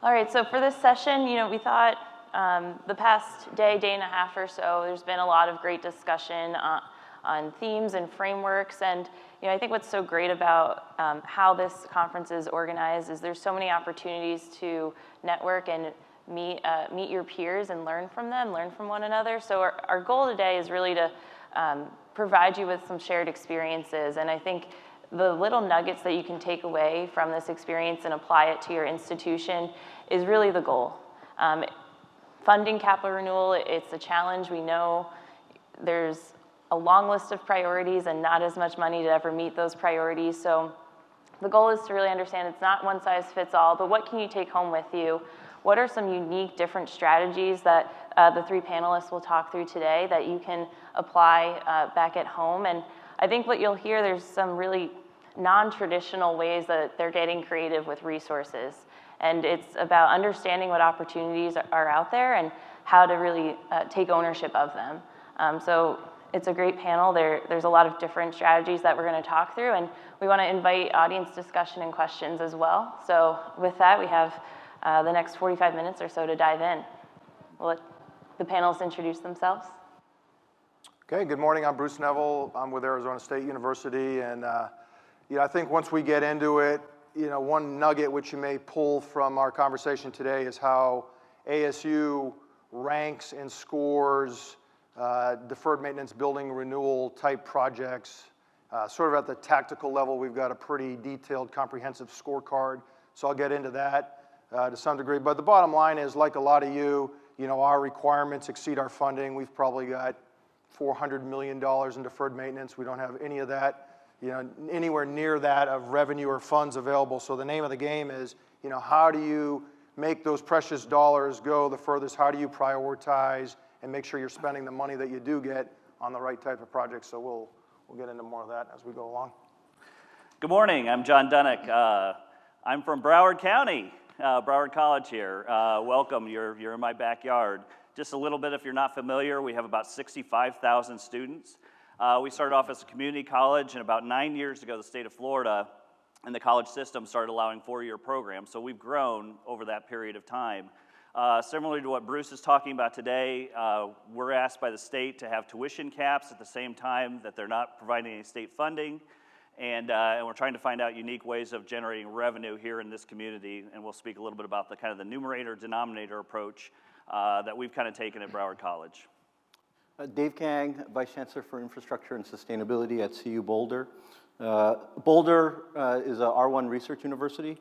All right, so for this session, we thought the past day and a half or so, there's been a lot of great discussion on themes and frameworks. And I think what's so great about how this conference is organized is there's so many opportunities to network and meet your peers and learn from them, learn from one another. So our goal today is really to provide you with some shared experiences. And I think the little nuggets that you can take away from this experience and apply it to your institution is really the goal. Funding capital renewal, it's a challenge. We know there's a long list of priorities and not as much money to ever meet those priorities. So the goal is to really understand it's not one size fits all, but what can you take home with you? What are some unique different strategies that the three panelists will talk through today that you can apply back at home? And I think what you'll hear, there's some really non-traditional ways that they're getting creative with resources. And it's about understanding what opportunities are out there and how to really take ownership of them. So it's a great panel. There's a lot of different strategies that we're going to talk through, and we want to invite audience discussion and questions as well. So with that, we have the next 45 minutes or so to dive in. We'll let the panelists introduce themselves. Okay, good morning. I'm Bruce Nevel. I'm with Arizona State University, and I think once we get into it, one nugget which you may pull from our conversation today is how ASU ranks and scores deferred maintenance building renewal type projects. Sort of at the tactical level, we've got a pretty detailed, comprehensive scorecard, so I'll get into that to some degree. But the bottom line is, like a lot of our requirements exceed our funding. We've probably got $400 million in deferred maintenance. We don't have any of that, anywhere near that of revenue or funds available. So the name of the game is, how do you make those precious dollars go the furthest? How do you prioritize and make sure you're spending the money that you do get on the right type of projects? So we'll get into more of that as we go along. Good morning. I'm John Dunnuck. I'm from Broward County, Broward College here. Welcome. You're in my backyard. Just a little bit, if you're not familiar, we have about 65,000 students. We started off as a community college, and about 9 years ago, the state of Florida and the college system started allowing four-year programs. So we've grown over that period of time. Similarly to what Bruce is talking about today, we're asked by the state to have tuition caps at the same time that they're not providing any state funding. And we're trying to find out unique ways of generating revenue here in this community. And we'll speak a little bit about the kind of the numerator-denominator approach that we've kind of taken at Broward College. Dave Kang, Vice Chancellor for Infrastructure and Sustainability at CU Boulder. Boulder is a R1 research university.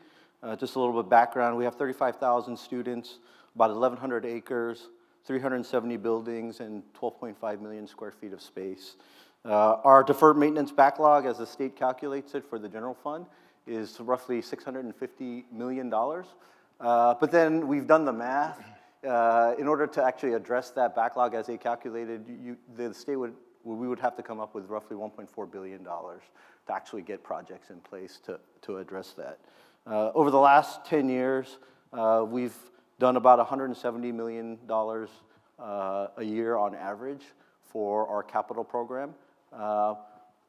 Just a little bit of background, we have 35,000 students, about 1,100 acres, 370 buildings, and 12.5 million square feet of space. Our deferred maintenance backlog, as the state calculates it for the general fund, is roughly $650 million. But then we've done the math. In order to actually address that backlog as they calculated, the state we would have to come up with roughly $1.4 billion to actually get projects in place to address that. Over the last 10 years, we've done about $170 million a year on average for our capital program.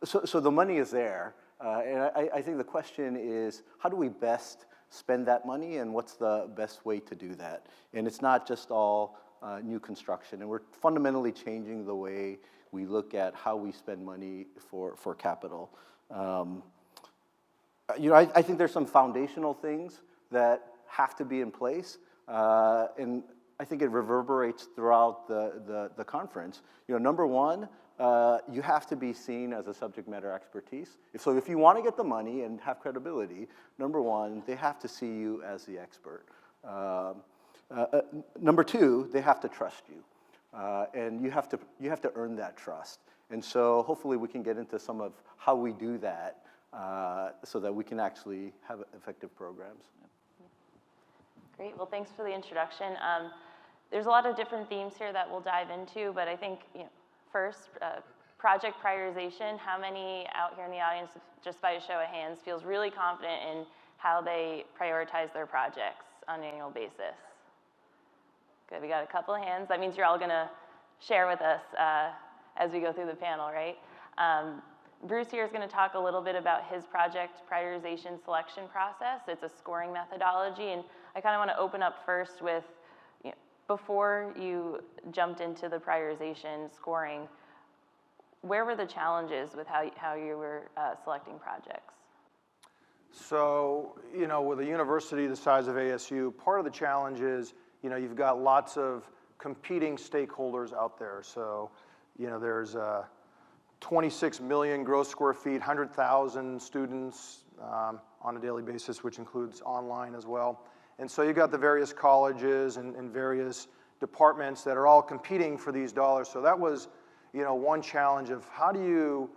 So the money is there, and I think the question is, how do we best spend that money, and what's the best way to do that? And it's not just all new construction, and we're fundamentally changing the way we look at how we spend money for capital. I think there's some foundational things that have to be in place, and I think it reverberates throughout the conference. Number one, you have to be seen as a subject matter expertise. So if you want to get the money and have credibility, number one, they have to see you as the expert. Number two, they have to trust you, and you have to earn that trust. And so hopefully we can get into some of how we do that so that we can actually have effective programs. Great. Well, thanks for the introduction. There's a lot of different themes here that we'll dive into, but I think first, project prioritization. How many out here in the audience, just by a show of hands, feels really confident in how they prioritize their projects on an annual basis? Good, we got a couple of hands. That means you're all going to share with us as we go through the panel, right? Bruce here is going to talk a little bit about his project prioritization selection process. It's a scoring methodology, and I kind of want to open up first with, before you jumped into the prioritization scoring, where were the challenges with how you were selecting projects? So, with a university the size of ASU, part of the challenge is, you've got lots of competing stakeholders out there. So, there's 26 million gross square feet, 100,000 students on a daily basis, which includes online as well. And so you've got the various colleges and various departments that are all competing for these dollars. So that was, one challenge of how do you,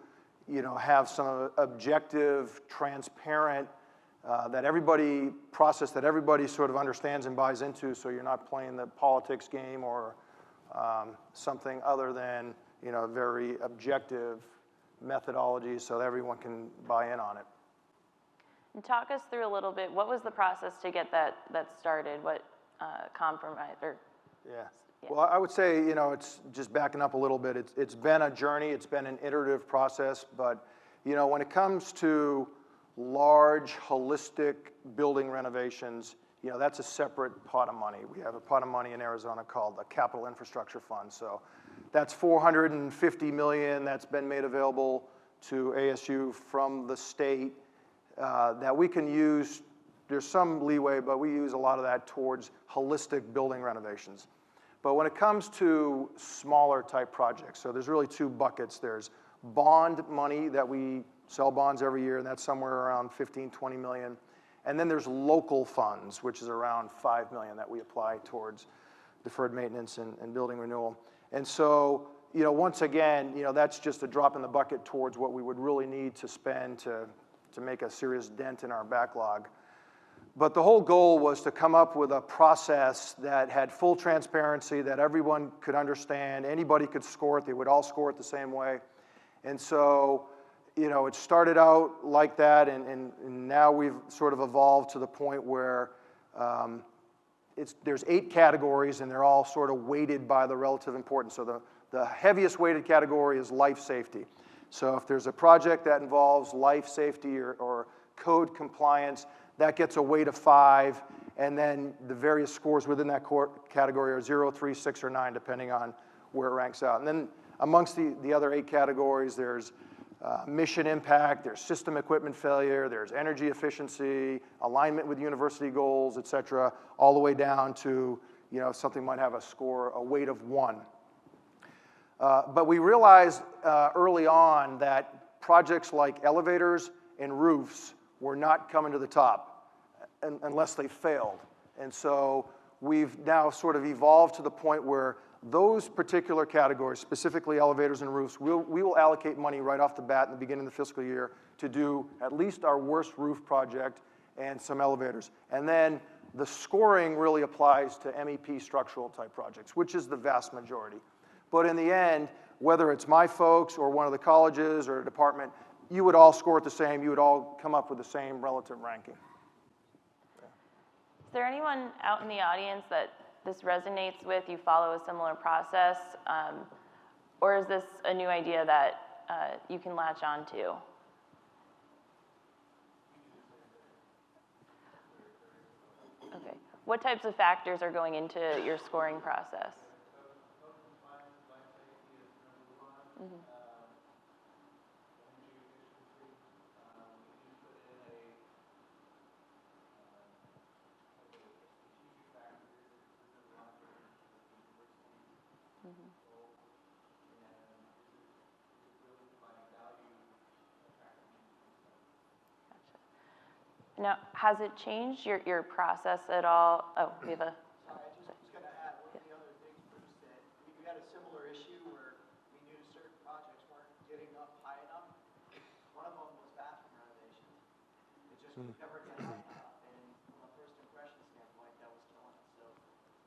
have some objective, transparent, process that everybody sort of understands and buys into, so you're not playing the politics game or something other than, a very objective methodology so that everyone can buy in on it. And talk us through a little bit, what was the process to get that started? What compromise or? Yeah. Well, I would say, it's just backing up a little bit. It's been a journey. It's been an iterative process. But, when it comes to large, holistic building renovations, that's a separate pot of money. We have a pot of money in Arizona called the Capital Infrastructure Fund. So that's $450 million that's been made available to ASU from the state that we can use. There's some leeway, but we use a lot of that towards holistic building renovations. But when it comes to smaller type projects, so there's really two buckets. There's bond money that we sell bonds every year, and that's somewhere around 15, 20 million. And then there's local funds, which is around 5 million that we apply towards deferred maintenance and building renewal. And so, once again, that's just a drop in the bucket towards what we would really need to spend to make a serious dent in our backlog. But the whole goal was to come up with a process that had full transparency, that everyone could understand, anybody could score it, they would all score it the same way. And so, it started out like that, and now we've sort of evolved to the point where there's 8 categories, and they're all sort of weighted by the relative importance. So the heaviest weighted category is life safety. So if there's a project that involves life safety or code compliance, that gets a weight of 5, and then the various scores within that category are 0, 3, 6, or 9, depending on where it ranks out. And then amongst the other 8 categories, there's mission impact, there's system equipment failure, there's energy efficiency, alignment with university goals, et cetera, all the way down to, something might have a weight of 1. But we realized early on that projects like elevators and roofs were not coming to the top unless they failed. And so we've now sort of evolved to the point where those particular categories, specifically elevators and roofs, we will allocate money right off the bat in the beginning of the fiscal year to do at least our worst roof project and some elevators. And then the scoring really applies to MEP structural type projects, which is the vast majority. But in the end, whether it's my folks or one of the colleges or a department, you would all score it the same. You would all come up with the same relative ranking. Is there anyone out in the audience that this resonates with, you follow a similar process, or is this a new idea that you can latch on to? Okay. What types of factors are going into your scoring process? Mm-hmm. Now, has it changed your process at all? Oh, we have a... Sorry, I just was going to add one of the other things, Bruce, that we had a similar issue where we knew certain projects weren't getting up high enough. One of them was bathroom renovations. It just never got high enough, and from a first impression standpoint, that was killing us. So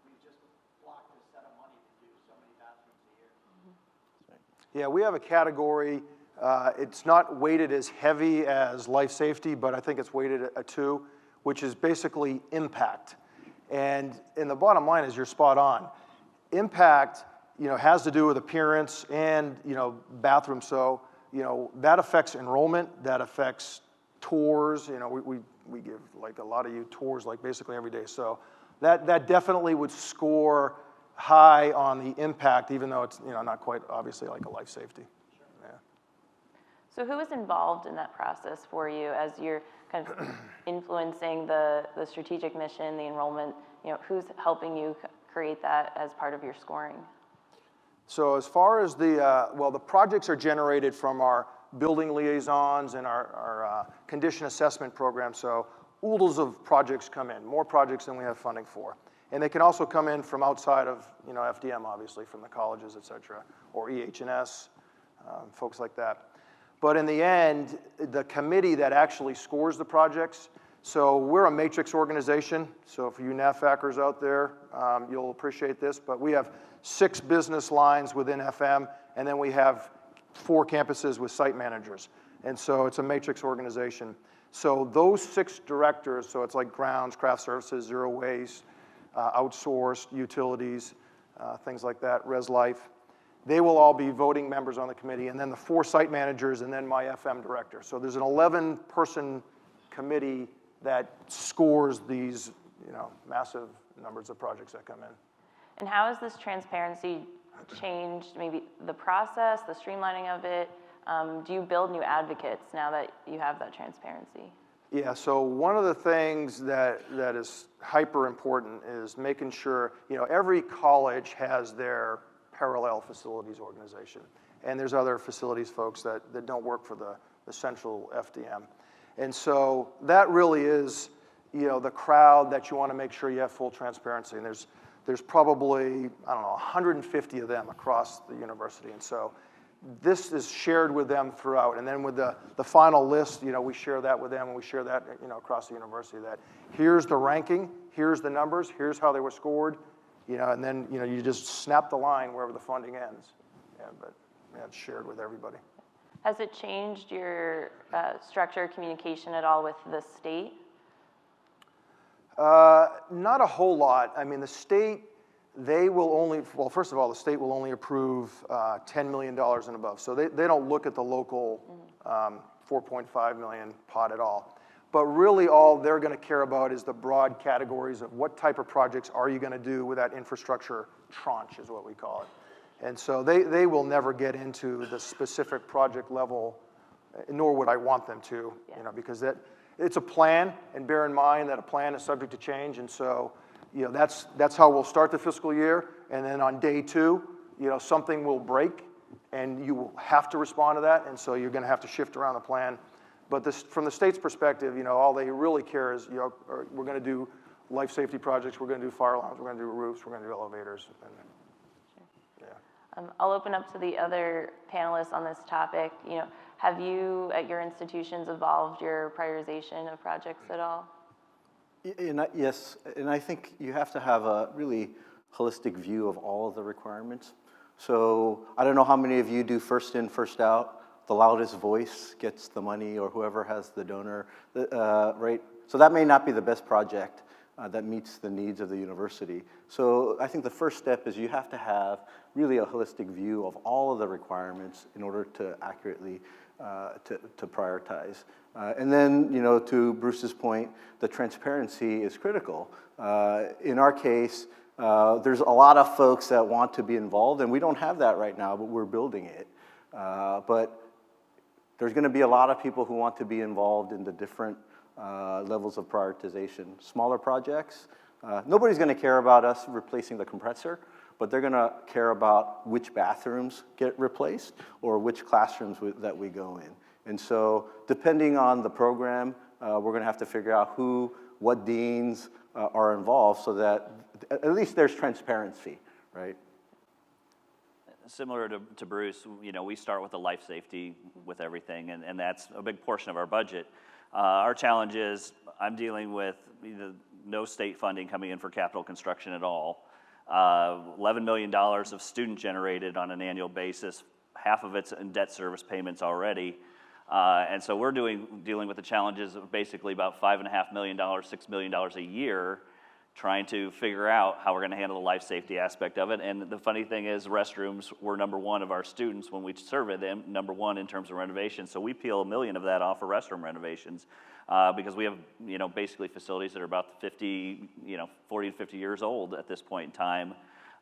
we just blocked a set of money to do so many bathrooms a year. Yeah, we have a category. It's not weighted as heavy as life safety, but I think it's weighted a 2, which is basically impact. And the bottom line is you're spot on. Impact, has to do with appearance and, bathroom. So, that affects enrollment, that affects tours. We we give like a lot of you tours like basically every day. So that definitely would score high on the impact, even though it's not quite obviously like a life safety. Yeah. So who is involved in that process for you as you're kind of influencing the strategic mission, the enrollment? Who's helping you create that as part of your scoring? So as far as the projects are generated from our building liaisons and our condition assessment program. So oodles of projects come in, more projects than we have funding for. And they can also come in from outside of FDM, obviously, from the colleges, et cetera, or EH&S, folks like that. But in the end, the committee that actually scores the projects, so we're a matrix organization. So for you NAVFACers out there, you'll appreciate this, but we have 6 business lines within FM, and then we have 4 campuses with site managers. And so it's a matrix organization. So those 6 directors, so it's like grounds, craft services, zero waste, outsourced, utilities, things like that, res life, they will all be voting members on the committee, and then the 4 site managers, and then my FM director. So there's an 11-person committee that scores these massive numbers of projects that come in. And how has this transparency changed maybe the process, the streamlining of it? Do you build new advocates now that you have that transparency? Yeah, so one of the things that is hyper important is making sure, every college has their parallel facilities organization. And there's other facilities folks that don't work for the central FDM. And so that really is, the crowd that you want to make sure you have full transparency. And there's probably, 150 of them across the university. And so this is shared with them throughout. And then with the final list, we share that with them, and we share that, across the university, that here's the ranking, here's the numbers, here's how they were scored, and then, you just snap the line wherever the funding ends. Yeah, but it's shared with everybody. Has it changed your structure of communication at all with the state? Not a whole lot. I mean, the state, they will only, well, first of all, the state will only approve $10 million and above. So they don't look at the local 4.5 million pot at all. But really all they're going to care about is the broad categories of what type of projects are you going to do with that infrastructure tranche is what we call it. And so they will never get into the specific project level, nor would I want them to, because it's a plan, and bear in mind that a plan is subject to change, and so that's how we'll start the fiscal year, and then on day 2, something will break, and you will have to respond to that, and so you're going to have to shift around the plan. But from the state's perspective, all they really care is, we're going to do life safety projects, we're going to do fire alarms, we're going to do roofs, we're going to do elevators. I'll open up to the other panelists on this topic. Have you, at your institutions, evolved your prioritization of projects at all? Yes, and I think you have to have a really holistic view of all of the requirements. So I don't know how many of you do first in, first out. The loudest voice gets the money, or whoever has the donor, right? So that may not be the best project that meets the needs of the university. So I think the first step is you have to have really a holistic view of all of the requirements in order to accurately to prioritize. And then, to Bruce's point, the transparency is critical. In our case, there's a lot of folks that want to be involved, and we don't have that right now, but we're building it. But there's going to be a lot of people who want to be involved in the different levels of prioritization. Smaller projects, nobody's going to care about us replacing the compressor, but they're going to care about which bathrooms get replaced or which classrooms that we go in. And so depending on the program, we're going to have to figure out what deans are involved so that at least there's transparency, right? Similar to Bruce, we start with the life safety with everything, and that's a big portion of our budget. Our challenge is I'm dealing with no state funding coming in for capital construction at all. $11 million of student generated on an annual basis. Half of it's in debt service payments already. And so we're dealing with the challenges of basically about $5.5 million, $6 million a year trying to figure out how we're going to handle the life safety aspect of it. And the funny thing is, restrooms were #1 of our students when we surveyed them, #1 in terms of renovations. So we peel $1 million of that off for restroom renovations because we have, basically facilities that are about 40 to 50 years old at this point in time.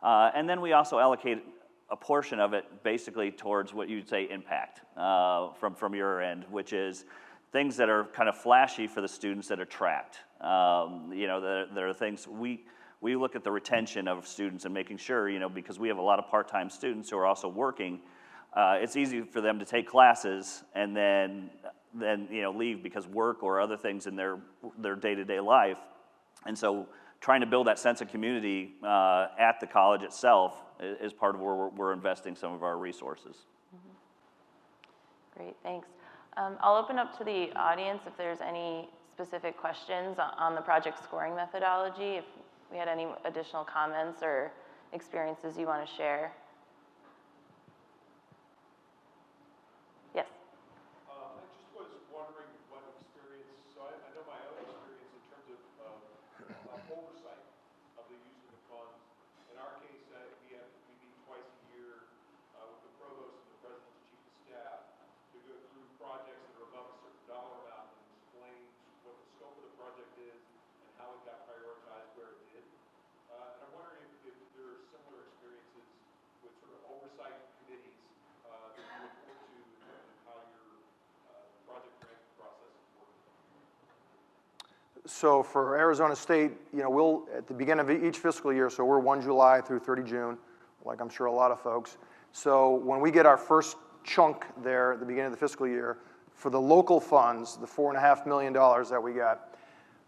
And then we also allocate a portion of it basically towards what you'd say impact from your end, which is things that are kind of flashy for the students that are trapped. There are things, we look at the retention of students and making sure, because we have a lot of part-time students who are also working, it's easy for them to take classes and then leave because work or other things in their day-to-day life. And so trying to build that sense of community at the college itself is part of where we're investing some of our resources. Great, thanks. I'll open up to the audience if there's any specific questions on the project scoring methodology, if we had any additional comments or experiences you want to share. Yes? I just was wondering what experience, so I know my own experience in terms of oversight of the use of the funds. In our case, we meet twice a year with the provost and the president and chief of staff to go through projects that are above a certain dollar amount and explain what the scope of the project is and how it got prioritized where it did. And I'm wondering if there are similar experiences with sort of oversight committees that you would point to in terms of how your project ranking process is working. So for Arizona State, we'll, at the beginning of each fiscal year, so we're 1 July through 30 June, like I'm sure a lot of folks. So when we get our first chunk there at the beginning of the fiscal year, for the local funds, the $4.5 million that we got,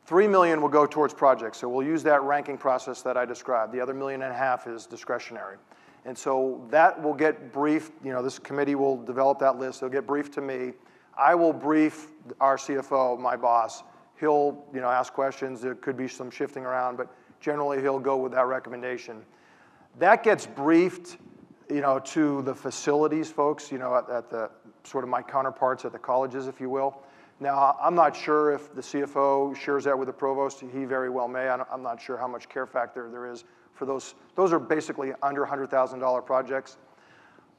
$3 million will go towards projects. So we'll use that ranking process that I described. The other $1.5 million is discretionary. And so that will get briefed, this committee will develop that list. It'll get briefed to me. I will brief our CFO, my boss. He'll, ask questions. There could be some shifting around, but generally he'll go with that recommendation. That gets briefed, to the facilities folks, at the sort of my counterparts at the colleges, if you will. Now, I'm not sure if the CFO shares that with the provost. He very well may. I'm not sure how much care factor there is for those. Those are basically under $100,000 projects.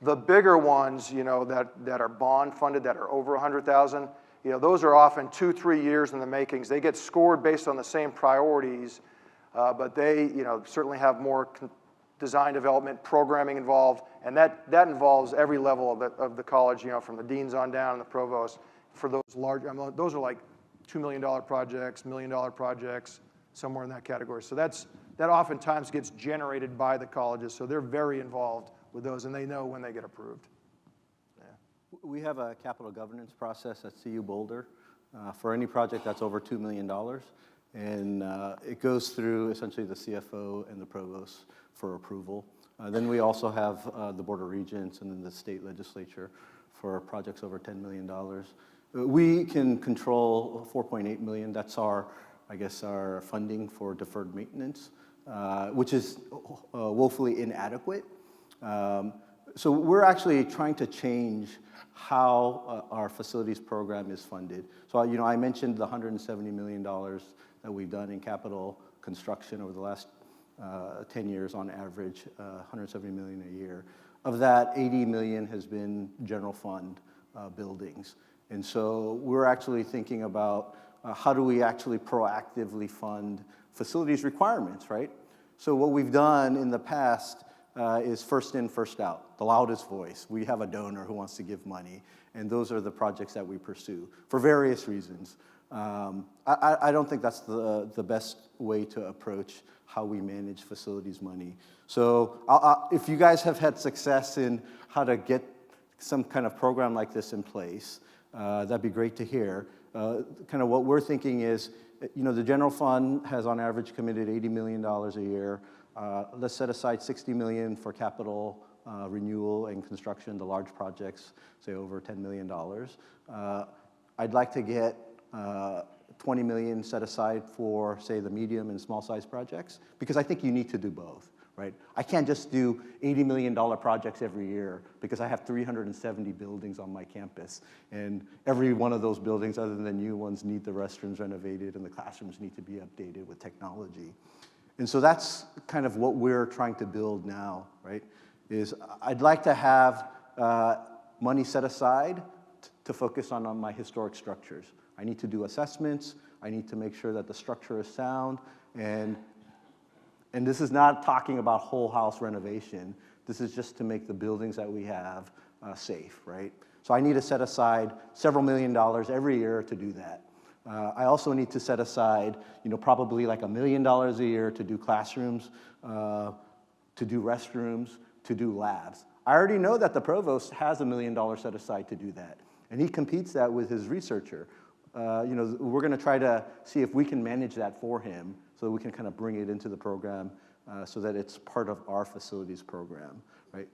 The bigger ones, that are bond funded, that are over $100,000, those are often 2-3 years in the makings. They get scored based on the same priorities, but they, certainly have more design development, programming involved, and that involves every level of the college, from the deans on down and the provost. For those large, those are like $2 million projects, $1 million projects, somewhere in that category. So that oftentimes gets generated by the colleges, so they're very involved with those, and they know when they get approved. Yeah. We have a capital governance process at CU Boulder for any project that's over $2 million, and it goes through essentially the CFO and the provost for approval. Then we also have the Board of Regents and then the state legislature for projects over $10 million. We can control $4.8 million. That's our funding for deferred maintenance, which is woefully inadequate. So we're actually trying to change how our facilities program is funded. So, I mentioned the $170 million that we've done in capital construction over the last 10 years on average, $170 million a year. Of that, $80 million has been general fund buildings. And so we're actually thinking about how do we actually proactively fund facilities requirements, right? So what we've done in the past is first in, first out, the loudest voice. We have a donor who wants to give money, and those are the projects that we pursue for various reasons. I don't think that's the best way to approach how we manage facilities money. So if you guys have had success in how to get some kind of program like this in place, that'd be great to hear. Kind of what we're thinking is, the general fund has on average committed $80 million a year. Let's set aside $60 million for capital renewal and construction, the large projects, say over $10 million. I'd like to get $20 million set aside for, say, the medium and small size projects, because I think you need to do both, right? I can't just do $80 million projects every year because I have 370 buildings on my campus, and every one of those buildings, other than the new ones, need the restrooms renovated and the classrooms need to be updated with technology. And so that's kind of what we're trying to build now, right? Is I'd like to have money set aside to focus on my historic structures. I need to do assessments. I need to make sure that the structure is sound. And this is not talking about whole house renovation. This is just to make the buildings that we have safe, right? So I need to set aside several $1 million every year to do that. I also need to set aside, probably like $1 million a year to do classrooms, to do restrooms, to do labs. I already know that the provost has $1 million set aside to do that, and he competes that with his researcher. We're going to try to see if we can manage that for him, so that we can kind of bring it into the program, so that it's part of our facilities program, right?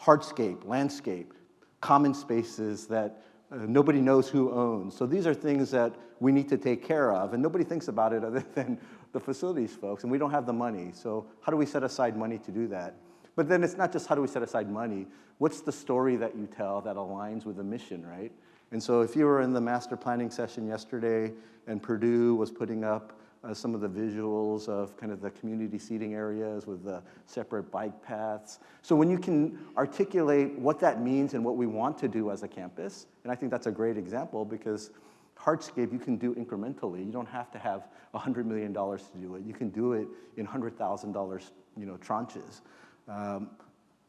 Hardscape, landscape, common spaces that nobody knows who owns. So these are things that we need to take care of, and nobody thinks about it other than the facilities folks, and we don't have the money. So how do we set aside money to do that? But then it's not just how do we set aside money, what's the story that you tell that aligns with the mission, right? And so if you were in the master planning session yesterday and Purdue was putting up some of the visuals of kind of the community seating areas with the separate bike paths. So when you can articulate what that means and what we want to do as a campus, and I think that's a great example because hardscape you can do incrementally. You don't have to have $100 million to do it. You can do it in $100,000 tranches.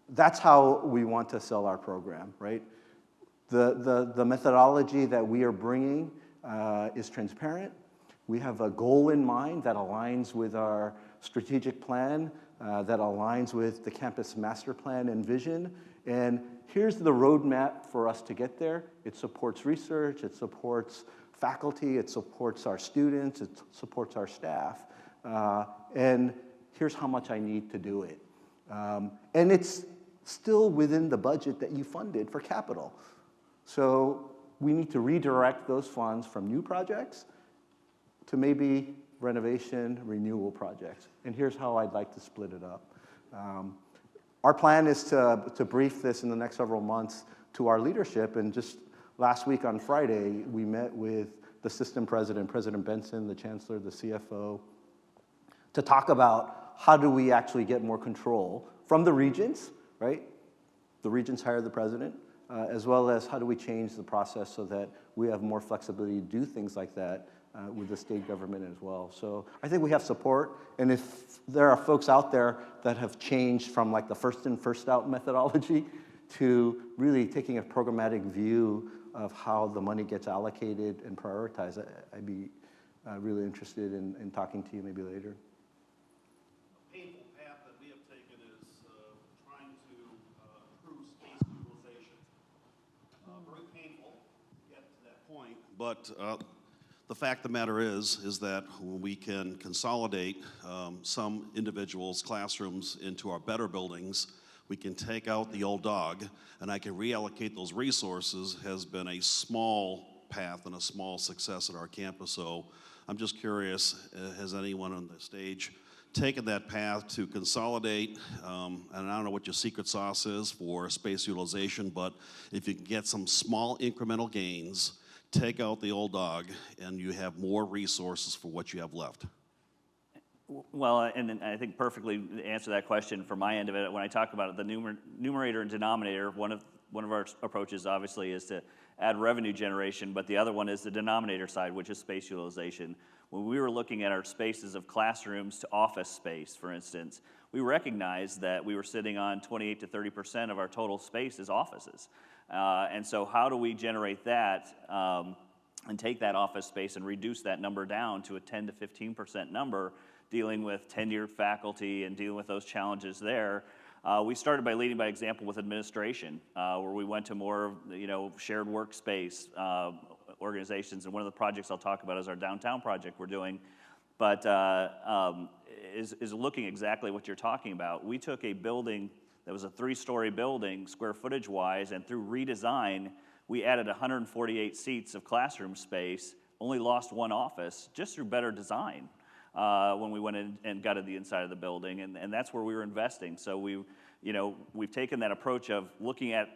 That's how we want to sell our program, right? The methodology that we are bringing is transparent. We have a goal in mind that aligns with our strategic plan, that aligns with the campus master plan and vision. And here's the roadmap for us to get there. It supports research, it supports faculty, it supports our students, it supports our staff. And here's how much I need to do it. And it's still within the budget that you funded for capital. So we need to redirect those funds from new projects to maybe renovation, renewal projects. And here's how I'd like to split it up. Our plan is to brief this in the next several months to our leadership. And just last week on Friday, we met with the system president, President Benson, the chancellor, the CFO, to talk about how do we actually get more control from the regents, right? The regents hire the president, as well as how do we change the process so that we have more flexibility to do things like that with the state government as well. So I think we have support, and if there are folks out there that have changed from like the first in, first out methodology to really taking a programmatic view of how the money gets allocated and prioritized, I'd be really interested in talking to you maybe later. A painful path that we have taken is trying to improve space utilization. Very painful to get to that point, but the fact of the matter is that when we can consolidate some individuals' classrooms into our better buildings, we can take out the old dog, and I can reallocate those resources has been a small path and a small success at our campus. So I'm just curious, has anyone on the stage taken that path to consolidate? And I don't know what your secret sauce is for space utilization, but if you can get some small incremental gains, take out the old dog, and you have more resources for what you have left. Well, and I think perfectly to answer that question from my end of it, when I talk about it, the numerator and denominator, one of our approaches obviously is to add revenue generation, but the other one is the denominator side, which is space utilization. When we were looking at our spaces of classrooms to office space, for instance, we recognized that we were sitting on 28 to 30% of our total space as offices. And so how do we generate that and take that office space and reduce that number down to a 10 to 15% number, dealing with tenured faculty and dealing with those challenges there? We started by leading by example with administration, where we went to more shared workspace organizations. And one of the projects I'll talk about is our downtown project we're doing, but is looking exactly what you're talking about. We took a building that was a 3-story building, square footage wise, and through redesign, we added 148 seats of classroom space, only lost one office, just through better design when we went in and gutted the inside of the building, and that's where we were investing. So we've taken that approach of looking at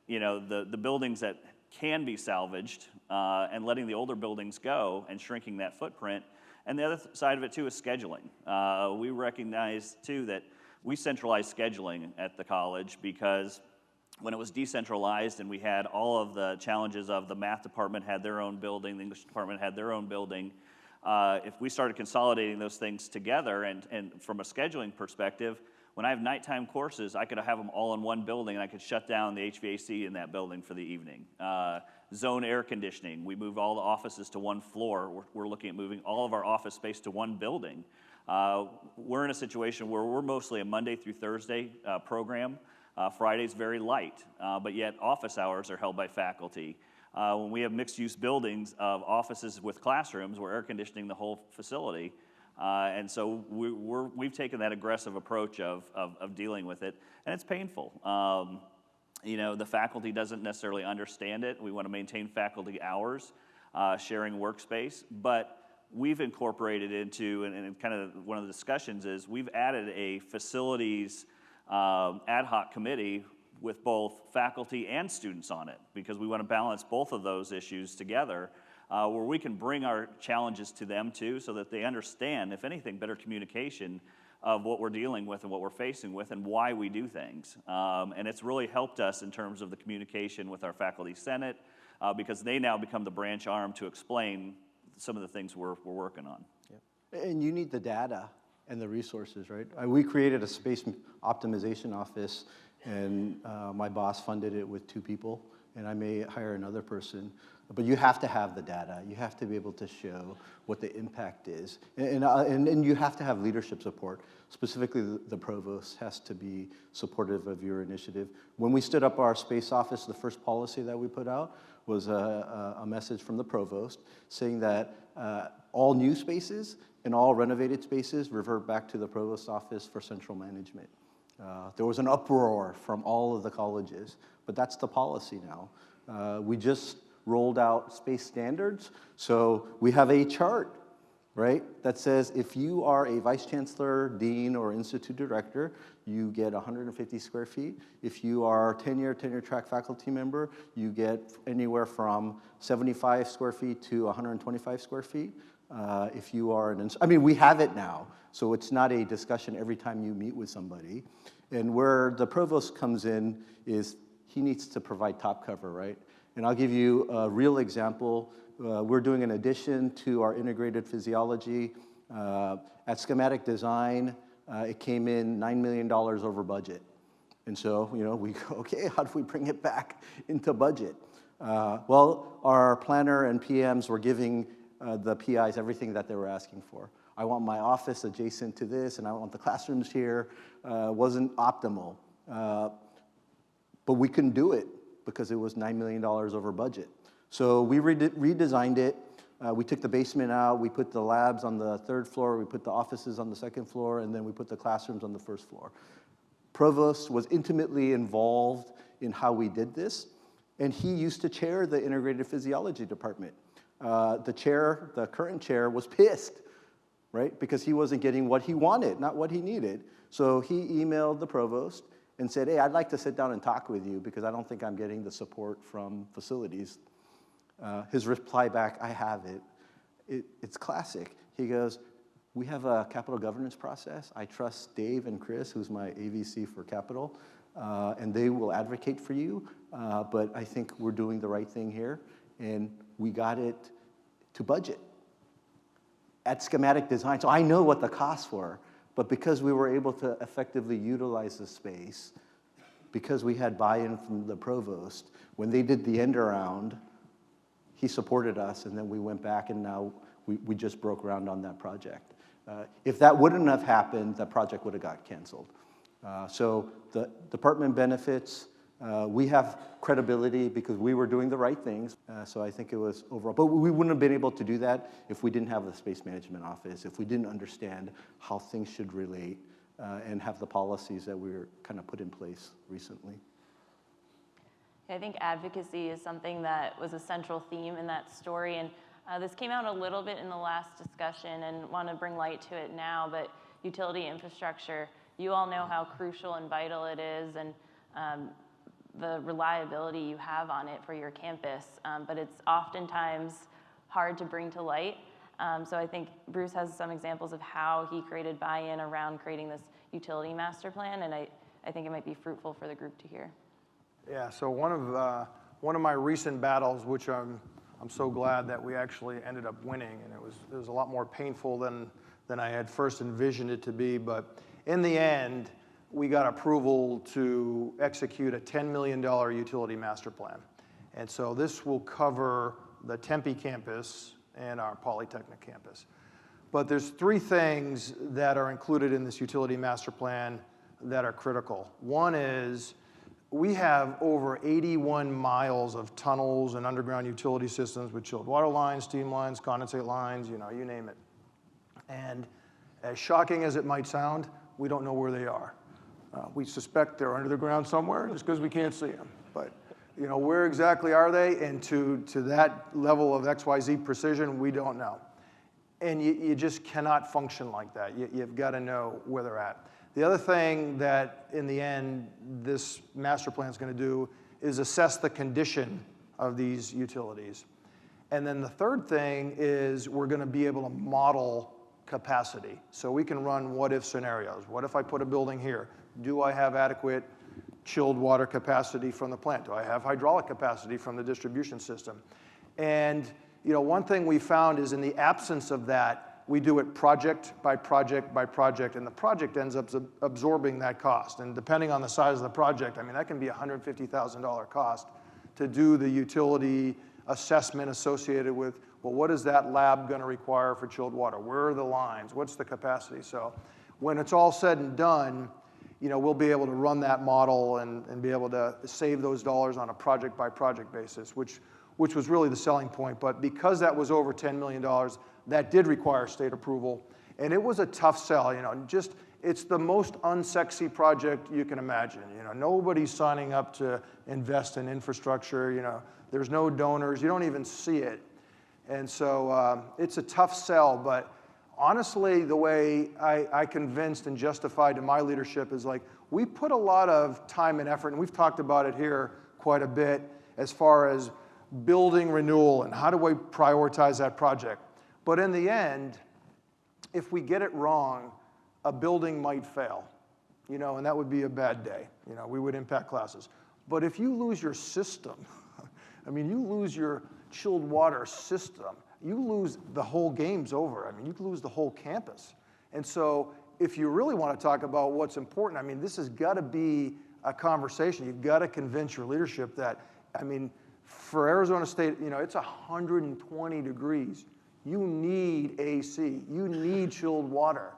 the buildings that can be salvaged and letting the older buildings go and shrinking that footprint. And the other side of it too is scheduling. We recognize too that we centralize scheduling at the college because when it was decentralized and we had all of the challenges of the math department had their own building, the English department had their own building, if we started consolidating those things together and from a scheduling perspective, when I have nighttime courses, I could have them all in one building and I could shut down the HVAC in that building for the evening. Zone air conditioning, we moved all the offices to one floor. We're looking at moving all of our office space to one building. We're in a situation where we're mostly a Monday through Thursday program. Friday's very light, but yet office hours are held by faculty. When we have mixed-use buildings of offices with classrooms, we're air conditioning the whole facility. And so we've taken that aggressive approach of dealing with it, and it's painful. You know, the faculty doesn't necessarily understand it. We want to maintain faculty hours, sharing workspace, but we've incorporated into, and kind of one of the discussions is, we've added a facilities ad hoc committee with both faculty and students on it, because we want to balance both of those issues together, where we can bring our challenges to them too, so that they understand, if anything, better communication of what we're dealing with and what we're facing with and why we do things. And it's really helped us in terms of the communication with our faculty senate, because they now become the branch arm to explain some of the things we're working on. Yeah. And you need the data and the resources, right? We created a space optimization office, and my boss funded it with 2 people, and I may hire another person. But you have to have the data. You have to be able to show what the impact is. And you have to have leadership support. Specifically, the provost has to be supportive of your initiative. When we stood up our space office, the first policy that we put out was a message from the provost saying that all new spaces and all renovated spaces revert back to the provost office for central management. There was an uproar from all of the colleges, but that's the policy now. We just rolled out space standards, so we have a chart, right, that says if you are a vice chancellor, dean, or institute director, you get 150 square feet. If you are tenure track faculty member, you get anywhere from 75 square feet to 125 square feet. If you are I mean, we have it now, so it's not a discussion every time you meet with somebody. And where the provost comes in is he needs to provide top cover, right? And I'll give you a real example. We're doing an addition to our integrated physiology. At schematic design, it came in $9 million over budget. And so, you know, we go, okay, how do we bring it back into budget? Well, our planner and PMs were giving the PIs everything that they were asking for. I want my office adjacent to this, and I want the classrooms here. Wasn't optimal. But we couldn't do it because it was $9 million over budget. So we redesigned it. We took the basement out. We put the labs on the 3rd floor. We put the offices on the 2nd floor. And then we put the classrooms on the 1st floor. Provost was intimately involved in how we did this. And he used to chair the integrated physiology department. The current chair, was pissed, right? Because he wasn't getting what he wanted, not what he needed. So he emailed the provost and said, hey, I'd like to sit down and talk with you because I don't think I'm getting the support from facilities. His reply back, I have it. It's classic. He goes, we have a capital governance process. I trust Dave and Chris, who's my AVC for capital, and they will advocate for you, but I think we're doing the right thing here, and we got it to budget at schematic design. So I know what the costs were. But because we were able to effectively utilize the space, because we had buy-in from the provost, when they did the end around, he supported us, and then we went back, and now we just broke ground on that project. If that wouldn't have happened, that project would have got canceled. So the department benefits. We have credibility because we were doing the right things. So I think it was overall. But we wouldn't have been able to do that if we didn't have the space management office, if we didn't understand how things should relate and have the policies that we were kind of put in place recently. I think advocacy is something that was a central theme in that story. And this came out a little bit in the last discussion and want to bring light to it now. But utility infrastructure, you all know how crucial and vital it is. And the reliability you have on it for your campus, but it's oftentimes hard to bring to light. So I think Bruce has some examples of how he created buy-in around creating this utility master plan, and I think it might be fruitful for the group to hear. Yeah, so one of my recent battles, which I'm so glad that we actually ended up winning, and it was a lot more painful than I had first envisioned it to be, but in the end, we got approval to execute a $10 million utility master plan. And so this will cover the Tempe campus and our Polytechnic campus. But there's three things that are included in this utility master plan that are critical. One is we have over 81 miles of tunnels and underground utility systems with chilled water lines, steam lines, condensate lines, you name it. And as shocking as it might sound, we don't know where they are. We suspect they're under the ground somewhere just because we can't see them. But where exactly are they? And to that level of XYZ precision, we don't know. And you just cannot function like that. You've got to know where they're at. The other thing that, in the end, this master plan is going to do is assess the condition of these utilities. And then the third thing is we're going to be able to model capacity. So we can run what-if scenarios. What if I put a building here? Do I have adequate chilled water capacity from the plant? Do I have hydraulic capacity from the distribution system? And one thing we found is in the absence of that, we do it project by project by project, and the project ends up absorbing that cost. And depending on the size of the project, that can be a $150,000 cost to do the utility assessment associated with, well, what is that lab going to require for chilled water? Where are the lines? What's the capacity? So when it's all said and done, we'll be able to run that model and be able to save those dollars on a project by project basis, which was really the selling point. But because that was over $10 million, that did require state approval. And it was a tough sell, it's the most unsexy project you can imagine. Nobody's signing up to invest in infrastructure, there's no donors, you don't even see it. And so it's a tough sell, but honestly, the way I convinced and justified to my leadership is we put a lot of time and effort, and we've talked about it here quite a bit as far as building Renewal and how do we prioritize that project. But in the end, if we get it wrong, a building might fail, and that would be a bad day. We would impact classes. But if you lose your system, you lose your chilled water system, you lose the whole game's over. You lose the whole campus. And so if you really want to talk about what's important, this has got to be a conversation. You've got to convince your leadership that, for Arizona State, it's 120 degrees. You need AC. You need chilled water.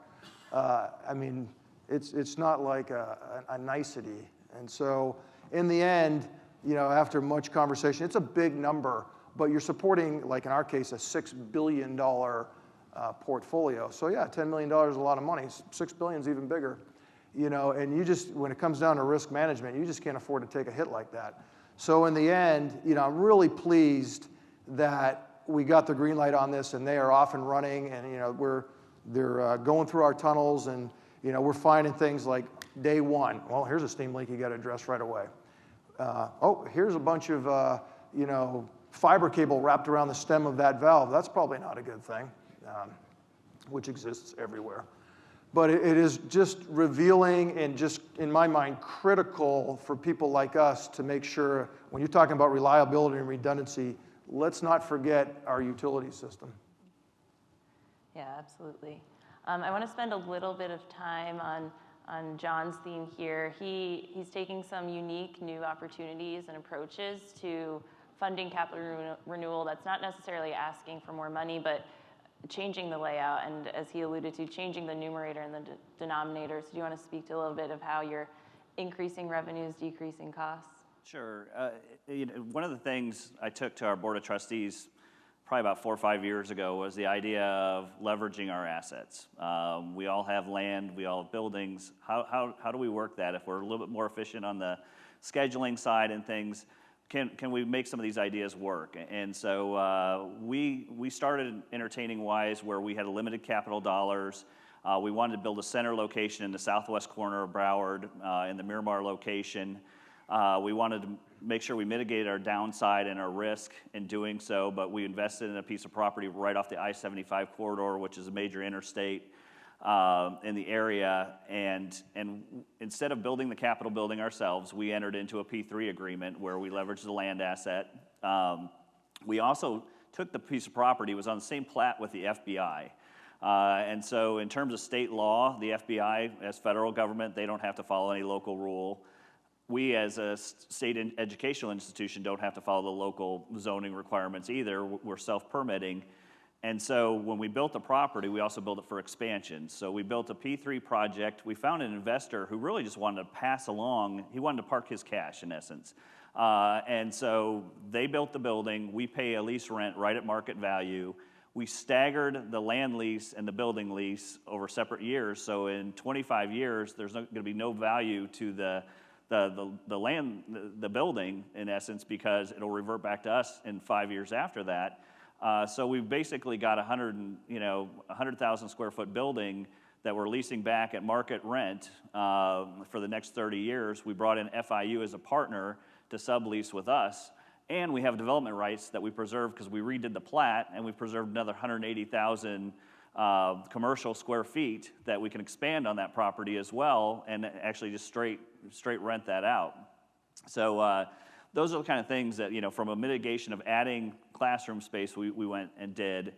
It's not like a nicety. And so in the end, after much conversation, it's a big number, but you're supporting, like in our case, a $6 billion portfolio. So yeah, $10 million is a lot of money. $6 billion is even bigger. And you just, when it comes down to risk management, you just can't afford to take a hit like that. So in the end, I'm really pleased that we got the green light on this, and they are off and running, and they're going through our tunnels, and we're finding things like day one. Well, here's a steam leak you got to address right away. Here's a bunch of fiber cable wrapped around the stem of that valve. That's probably not a good thing, which exists everywhere. But it is just revealing and just, in my mind, critical for people like us to make sure, when you're talking about reliability and redundancy, let's not forget our utility system. Yeah, absolutely. I want to spend a little bit of time on John's theme here. He's taking some unique new opportunities and approaches to funding capital renewal that's not necessarily asking for more money, but changing the layout, and as he alluded to, changing the numerator and the denominator. So do you want to speak to a little bit of how you're increasing revenues, decreasing costs? Sure. One of the things I took to our Board of Trustees probably about 4 or 5 years ago was the idea of leveraging our assets. We all have land, we all have buildings. How do we work that? If we're a little bit more efficient on the scheduling side and things, can we make some of these ideas work? And so we started entertaining Wise where we had limited capital dollars. We wanted to build a center location in the southwest corner of Broward, in the Miramar location. We wanted to make sure we mitigated our downside and our risk in doing so, but we invested in a piece of property right off the I-75 corridor, which is a major interstate in the area, and instead of building the Capitol building ourselves, we entered into a P3 agreement where we leveraged the land asset. We also took the piece of property, it was on the same plat with the FBI. And so in terms of state law, the FBI, as federal government, they don't have to follow any local rule. We, as a state educational institution, don't have to follow the local zoning requirements either. We're self-permitting. And so when we built the property, we also built it for expansion. So we built a P3 project. We found an investor who really just wanted to pass along. He wanted to park his cash, in essence. And so they built the building. We pay a lease rent right at market value. We staggered the land lease and the building lease over separate years. So in 25 years, there's going to be no value to the land, the building, in essence, because it'll revert back to us in 5 years after that. So we've basically got 100,000 square foot building that we're leasing back at market rent for the next 30 years. We brought in FIU as a partner to sublease with us. And we have development rights that we preserved because we redid the plat, and we preserved another 180,000 commercial square feet that we can expand on that property as well, and actually just straight rent that out. So those are the kind of things that, from a mitigation of adding classroom space, we went and did.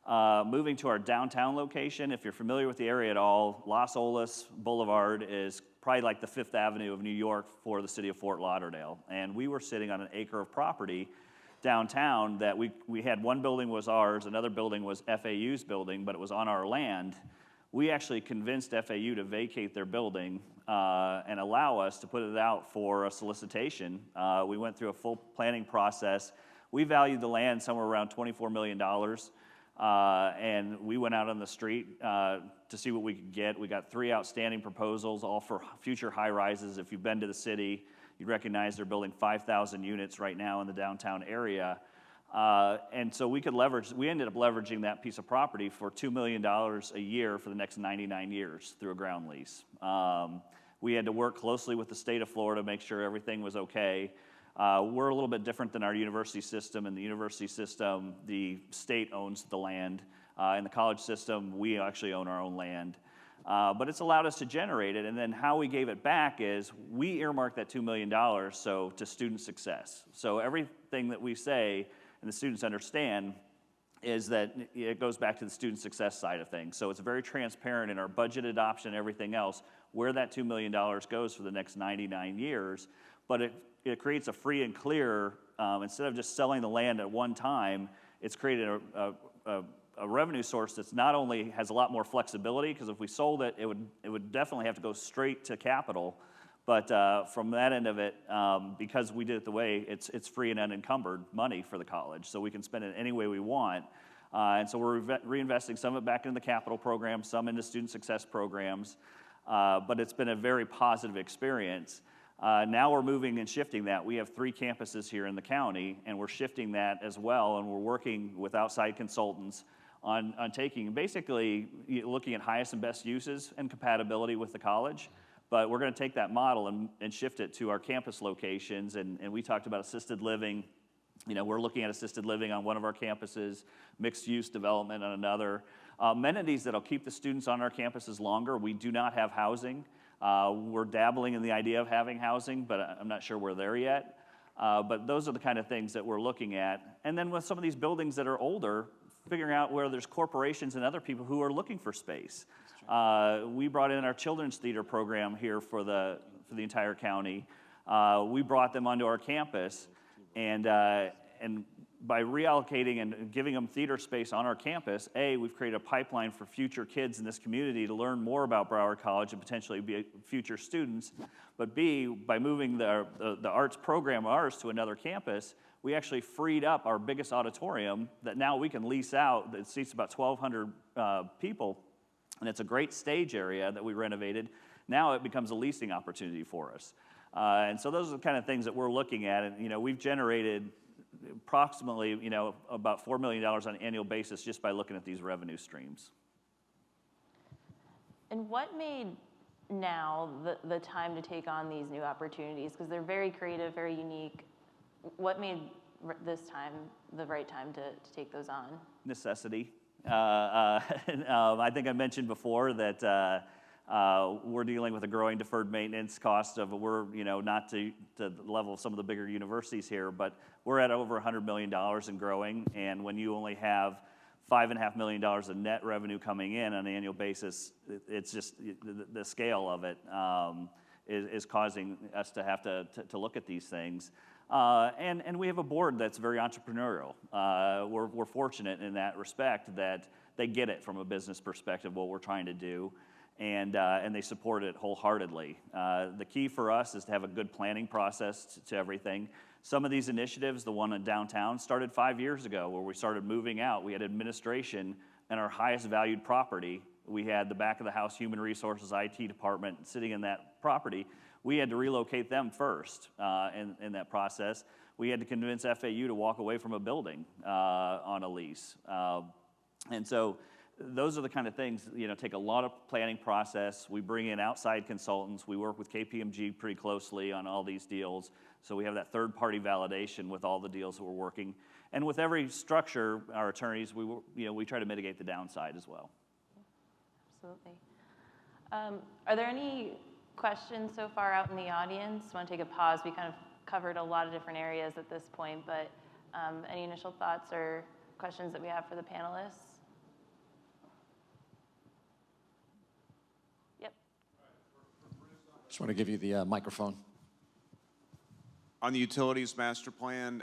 Moving to our downtown location, if you're familiar with the area at all, Las Olas Boulevard is probably like the Fifth Avenue of New York for the city of Fort Lauderdale. And we were sitting on an acre of property downtown that we had one building was ours, another building was FAU's building, but it was on our land. We actually convinced FAU to vacate their building and allow us to put it out for a solicitation. We went through a full planning process. We valued the land somewhere around $24 million. And we went out on the street to see what we could get. We got 3 outstanding proposals, all for future high-rises. If you've been to the city, you recognize they're building 5,000 units right now in the downtown area. And so we ended up leveraging that piece of property for $2 million a year for the next 99 years through a ground lease. We had to work closely with the state of Florida to make sure everything was okay. We're a little bit different than our university system. In the university system, the state owns the land. In the college system, we actually own our own land. But it's allowed us to generate it, and then how we gave it back is we earmarked that $2 million to student success. So everything that we say, and the students understand, is that it goes back to the student success side of things. So it's very transparent in our budget adoption and everything else where that $2 million goes for the next 99 years. But it creates a free and clear, instead of just selling the land at one time, it's created a revenue source that's not only has a lot more flexibility, because if we sold it, it would definitely have to go straight to capital. But from that end of it, because we did it the way, it's free and unencumbered money for the college, so we can spend it any way we want. And so we're reinvesting some of it back into the capital program, some into student success programs, but it's been a very positive experience. Now we're moving and shifting that. We have 3 campuses here in the county, and we're shifting that as well, and we're working with outside consultants on taking, basically looking at highest and best uses and compatibility with the college. But we're going to take that model and shift it to our campus locations, and we talked about assisted living. We're looking at assisted living on one of our campuses, mixed-use development on another. Amenities that'll keep the students on our campuses longer. We do not have housing. We're dabbling in the idea of having housing, but I'm not sure we're there yet. But those are the kind of things that we're looking at. And then with some of these buildings that are older, figuring out where there's corporations and other people who are looking for space. We brought in our children's theater program here for the entire county. We brought them onto our campus, and by reallocating and giving them theater space on our campus, A, we've created a pipeline for future kids in this community to learn more about Broward College and potentially be future students. But B, by moving the arts program ours to another campus, we actually freed up our biggest auditorium that now we can lease out. That seats about 1,200 people, and it's a great stage area that we renovated. Now it becomes a leasing opportunity for us. And so those are the kind of things that we're looking at. And we've generated approximately about $4 million on an annual basis just by looking at these revenue streams. And what made now the time to take on these new opportunities? Because they're very creative, very unique. what made this time the right time to take those on? Necessity. I think I mentioned before that we're dealing with a growing deferred maintenance cost of, we're, not to the level of some of the bigger universities here, but we're at over $100 million and growing, and when you only have $5.5 million of net revenue coming in on an annual basis, it's just, the scale of it is causing us to have to look at these things. And we have a board that's very entrepreneurial. We're fortunate in that respect that they get it from a business perspective, what we're trying to do, and they support it wholeheartedly. The key for us is to have a good planning process to everything. Some of these initiatives, the one in downtown, started 5 years ago where we started moving out. We had administration in our highest valued property. We had the back of the house human resources IT department sitting in that property. We had to relocate them first in that process. We had to convince FAU to walk away from a building on a lease. And so those are the kind of things, take a lot of planning process. We bring in outside consultants. We work with KPMG pretty closely on all these deals. So we have that third-party validation with all the deals that we're working. And with every structure, our attorneys, we try to mitigate the downside as well. Absolutely. Are there any questions so far out in the audience? I want to take a pause. We kind of covered a lot of different areas at this point, but any initial thoughts or questions that we have for the panelists? Yep. Just want to give you the microphone. On the utilities master plan,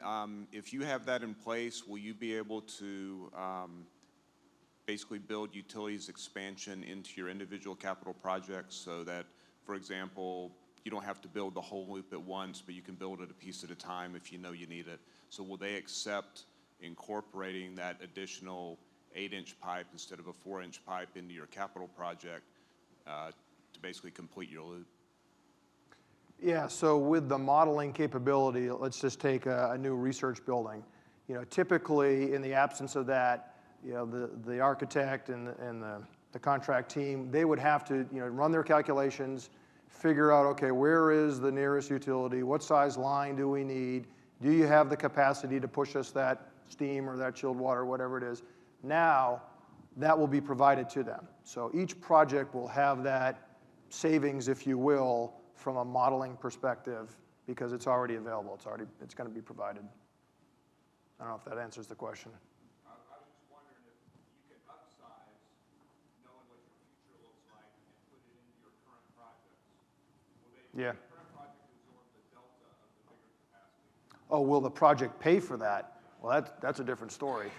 if you have that in place, will you be able to basically build utilities expansion into your individual capital projects so that, for example, you don't have to build the whole loop at once, but you can build it a piece at a time if you know you need it? So will they accept incorporating that additional 8-inch pipe instead of a 4-inch pipe into your capital project to basically complete your loop? Yeah, so with the modeling capability, let's just take a new research building. Typically in the absence of that, the architect and the contract team, they would have to run their calculations, figure out, okay, where is the nearest utility? What size line do we need? Do you have the capacity to push us that steam or that chilled water, whatever it is? Now, that will be provided to them. So each project will have that savings, if you will, from a modeling perspective, because it's already available. It's going to be provided. I don't know if that answers the question. I was just wondering if you can upsize, knowing what your future looks like, and put it into your current projects. Will the current project absorb the delta of the bigger capacity? Oh, will the project pay for that? Well, that's a different story.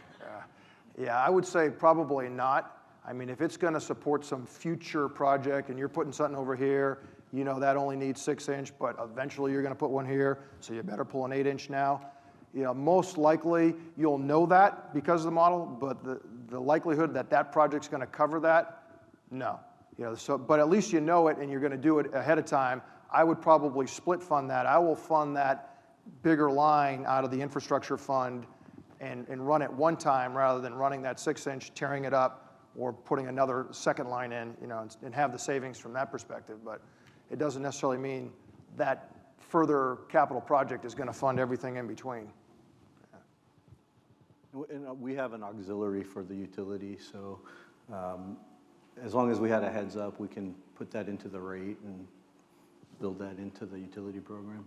Yeah, I would say probably not. I mean, if it's going to support some future project and you're putting something over here, that only needs 6-inch, but eventually you're going to put one here, so you better pull an 8-inch now. Most likely you'll know that because of the model, but the likelihood that project's going to cover that, no. But at least you know it and you're going to do it ahead of time. I would probably split fund that. I will fund that bigger line out of the infrastructure fund and run it one time rather than running that 6-inch, tearing it up, or putting another second line in, and have the savings from that perspective. But it doesn't necessarily mean that further capital project is going to fund everything in between. And we have an auxiliary for the utility, so as long as we had a heads up, we can put that into the rate and build that into the utility program.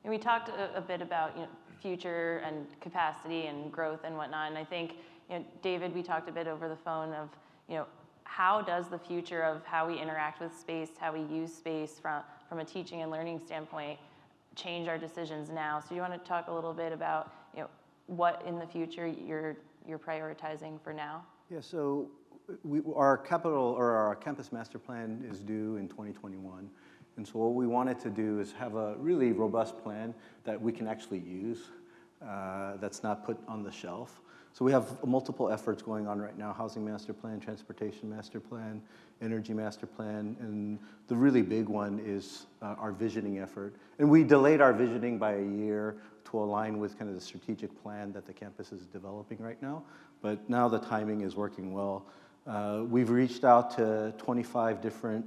And we talked a bit about future and capacity and growth and whatnot, and I think David, we talked a bit over the phone of how does the future of how we interact with space, how we use space from a teaching and learning standpoint change our decisions now? So you want to talk a little bit about what in the future you're prioritizing for now? Yeah, so our campus master plan is due in 2021. And so what we wanted to do is have a really robust plan that we can actually use, that's not put on the shelf. So we have multiple efforts going on right now: housing master plan, transportation master plan, energy master plan, and the really big one is our visioning effort. And we delayed our visioning by a year to align with kind of the strategic plan that the campus is developing right now. But now the timing is working well. We've reached out to 25 different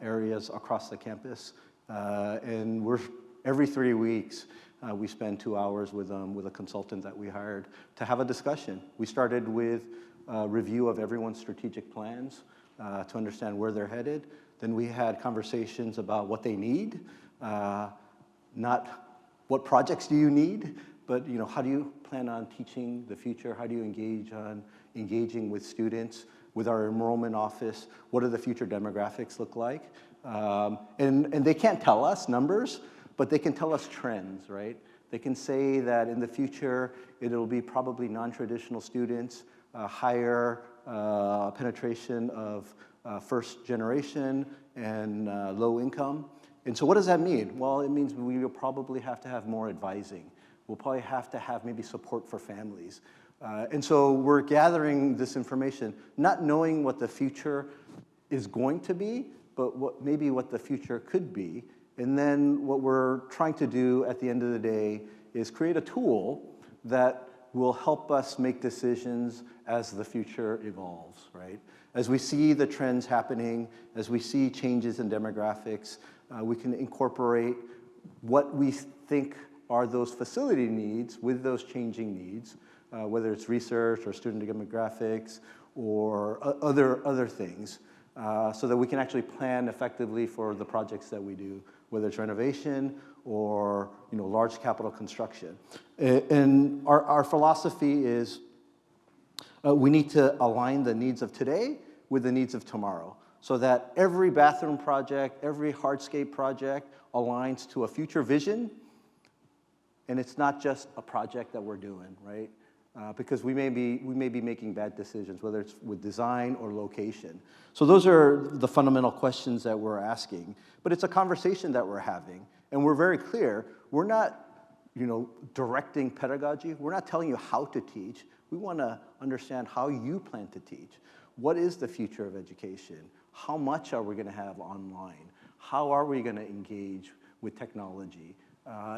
areas across the campus And every 3 weeks, we spend 2 hours with them, with a consultant that we hired to have a discussion. We started with a review of everyone's strategic plans to understand where they're headed. Then we had conversations about what they need, not what projects do you need, but how do you plan on teaching the future? How do you engaging with students, with our enrollment office? What do the future demographics look like? And they can't tell us numbers, but they can tell us trends, right? They can say that in the future, it'll be probably non-traditional students, higher penetration of first generation and low income. And so what does that mean? Well, it means we will probably have to have more advising. We'll probably have to have maybe support for families. And so we're gathering this information, not knowing what the future is going to be, but maybe what the future could be. And then what we're trying to do at the end of the day is create a tool that will help us make decisions as the future evolves, right? As we see the trends happening, as we see changes in demographics, we can incorporate what we think are those facility needs with those changing needs, whether it's research or student demographics or other things, so that we can actually plan effectively for the projects that we do, whether it's renovation or large capital construction. And our philosophy is we need to align the needs of today with the needs of tomorrow, so that every bathroom project, every hardscape project aligns to a future vision, and it's not just a project that we're doing, right? Because we may be making bad decisions, whether it's with design or location. So those are the fundamental questions that we're asking. But it's a conversation that we're having, and we're very clear. We're not, directing pedagogy. We're not telling you how to teach. We want to understand how you plan to teach. What is the future of education? How much are we going to have online? How are we going to engage with technology?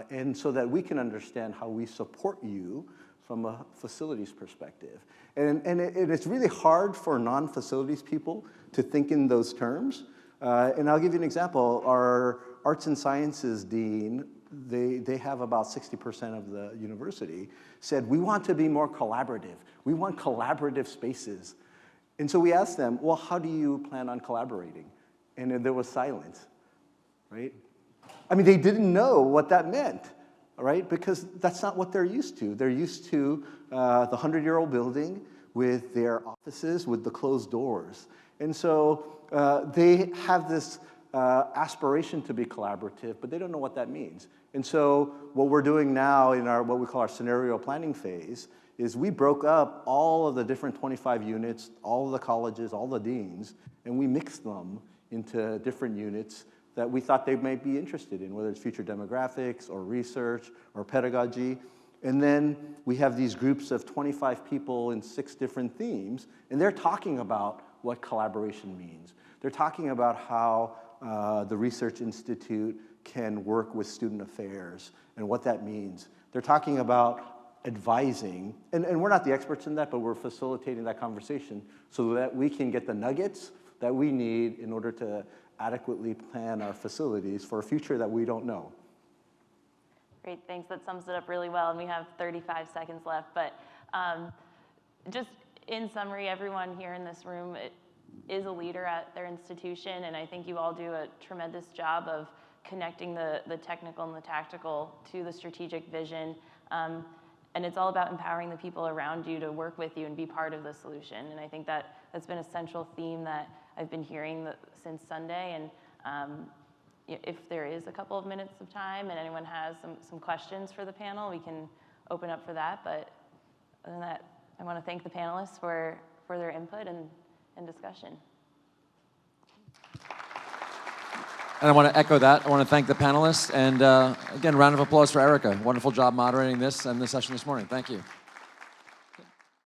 And so that we can understand how we support you from a facilities perspective. And it's really hard for non-facilities people to think in those terms. And I'll give you an example. Our arts and sciences dean, they have about 60% of the university, said, we want to be more collaborative. We want collaborative spaces. And so we asked them, well, how do you plan on collaborating? And then there was silence, right? I mean, they didn't know what that meant, right? Because that's not what they're used to. They're used to the 100-year-old building with their offices, with the closed doors. And so they have this aspiration to be collaborative, but they don't know what that means. And so what we're doing now in what we call our scenario planning phase is we broke up all of the different 25 units, all of the colleges, all the deans, and we mixed them into different units that we thought they might be interested in, whether it's future demographics or research or pedagogy. And then we have these groups of 25 people in 6 different themes, and they're talking about what collaboration means. They're talking about how the Research Institute can work with student affairs and what that means. They're talking about advising, and we're not the experts in that, but we're facilitating that conversation so that we can get the nuggets that we need in order to adequately plan our facilities for a future that we don't know. Great, thanks. That sums it up really well, and we have 35 seconds left. But just in summary, everyone here in this room is a leader at their institution, and I think you all do a tremendous job of connecting the technical and the tactical to the strategic vision. And it's all about empowering the people around you to work with you and be part of the solution. And I think that's been a central theme that I've been hearing since Sunday. And if there is a couple of minutes of time and anyone has some questions for the panel, we can open up for that. But other than that, I want to thank the panelists for their input and discussion. And I want to echo that. I want to thank the panelists. And again, round of applause for Erica. Wonderful job moderating this and the session this morning. Thank you.